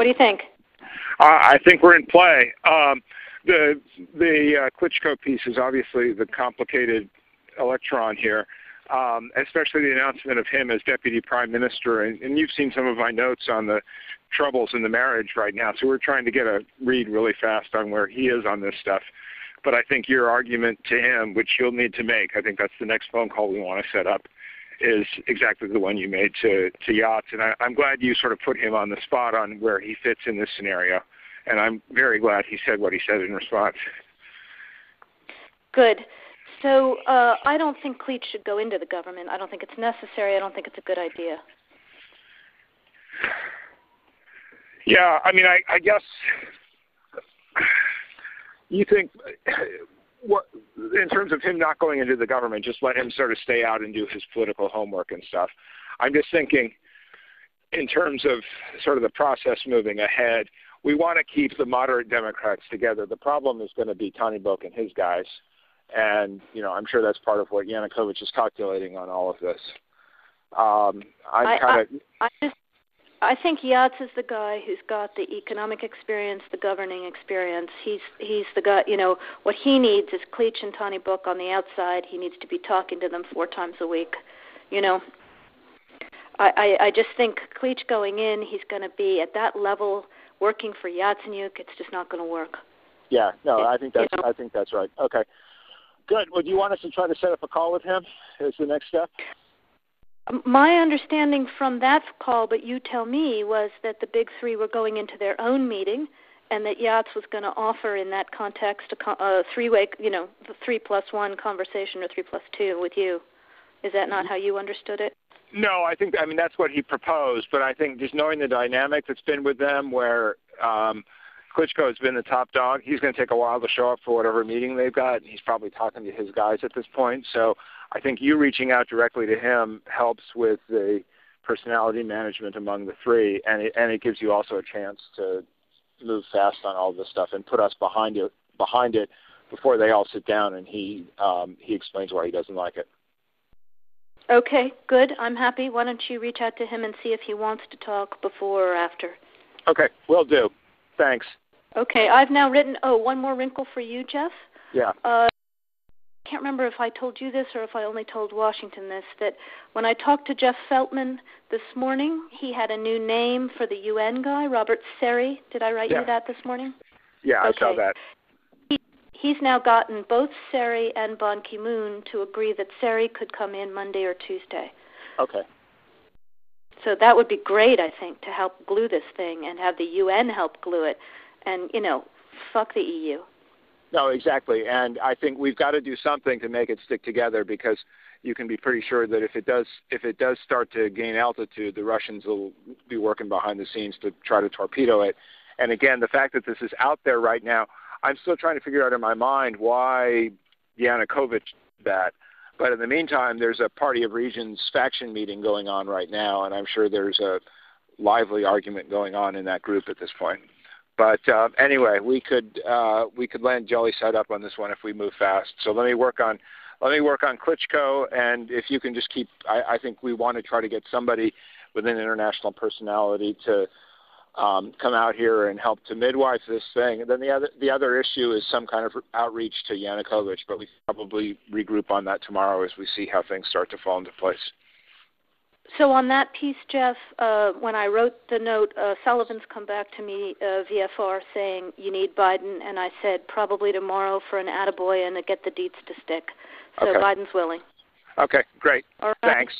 What do you think? I think we're in play. The Klitschko piece is obviously the complicated electron here, especially the announcement of him as deputy prime minister. And you've seen some of my notes on the troubles in the marriage right now, so we're trying to get a read really fast on where he is on this stuff. But I think your argument to him, which you'll need to make, I think that's the next phone call we want to set up, is exactly the one you made to Yachts. And I'm glad you sort of put him on the spot on where he fits in this scenario. And I'm very glad he said what he said in response. Good. So I don't think Klitsch should go into the government. I don't think it's necessary. I don't think it's a good idea. Yeah, I mean, I guess you think, what, in terms of him not going into the government, just let him sort of stay out and do his political homework and stuff. I'm just thinking in terms of sort of the process moving ahead, we want to keep the moderate Democrats together. The problem is going to be Tony Book and his guys. And, you know, I'm sure that's part of what Yanukovych is calculating on all of this. I think Yachts is the guy who's got the economic experience, the governing experience. He's the guy, you know, what he needs is Klitsch and Tony Book on the outside. He needs to be talking to them 4 times a week, you know. I just think Klitsch going in, he's going to be at that level working for Yatsenyuk. It's just not going to work. Yeah, no, I think that's right. Okay, good. Well, do you want us to try to set up a call with him as the next step? My understanding from that call, but you tell me, was that the big three were going into their own meeting, and that Yachts was going to offer in that context a three-way, you know, the 3+1 conversation or 3+2 with you. Is that not how you understood it? No, I mean, that's what he proposed, but I think just knowing the dynamic that's been with them where Klitschko has been the top dog, he's going to take a while to show up for whatever meeting they've got, and he's probably talking to his guys at this point. So I think you reaching out directly to him helps with the personality management among the three, and it gives you also a chance to move fast on all this stuff and put us behind it before they all sit down and he explains why he doesn't like it. Okay, good. I'm happy. Why don't you reach out to him and see if he wants to talk before or after? Okay, will do. Thanks. Okay, I've now written, one more wrinkle for you, Jeff. Yeah. I can't remember if I told you this or if I only told Washington this, that when I talked to Jeff Feltman this morning, he had a new name for the UN guy, Robert Seri. Did I write you that this morning? Yeah, okay. I saw that. He's now gotten both Seri and Ban Ki-moon to agree that Seri could come in Monday or Tuesday. Okay. So that would be great, I think, to help glue this thing and have the UN help glue it. And, you know, fuck the EU. No, exactly. And I think we've got to do something to make it stick together, because you can be pretty sure that if it does start to gain altitude, the Russians will be working behind the scenes to try to torpedo it. And again, the fact that this is out there right now, I'm still trying to figure out in my mind why Yanukovych did that. But in the meantime, there's a Party of Regions faction meeting going on right now, and I'm sure there's a lively argument going on in that group at this point. But anyway, we could land jelly side up on this one if we move fast. So let me work on Klitschko, and if you can just keep, I think we want to try to get somebody with an international personality to come out here and help to midwife this thing. And then the other issue is some kind of outreach to Yanukovych, but we probably regroup on that tomorrow as we see how things start to fall into place. So on that piece, Jeff, when I wrote the note, Sullivan's come back to me, VFR, saying you need Biden, and I said probably tomorrow for an attaboy and to get the deets to stick. So okay. Biden's willing. Okay, great. All right. Thanks.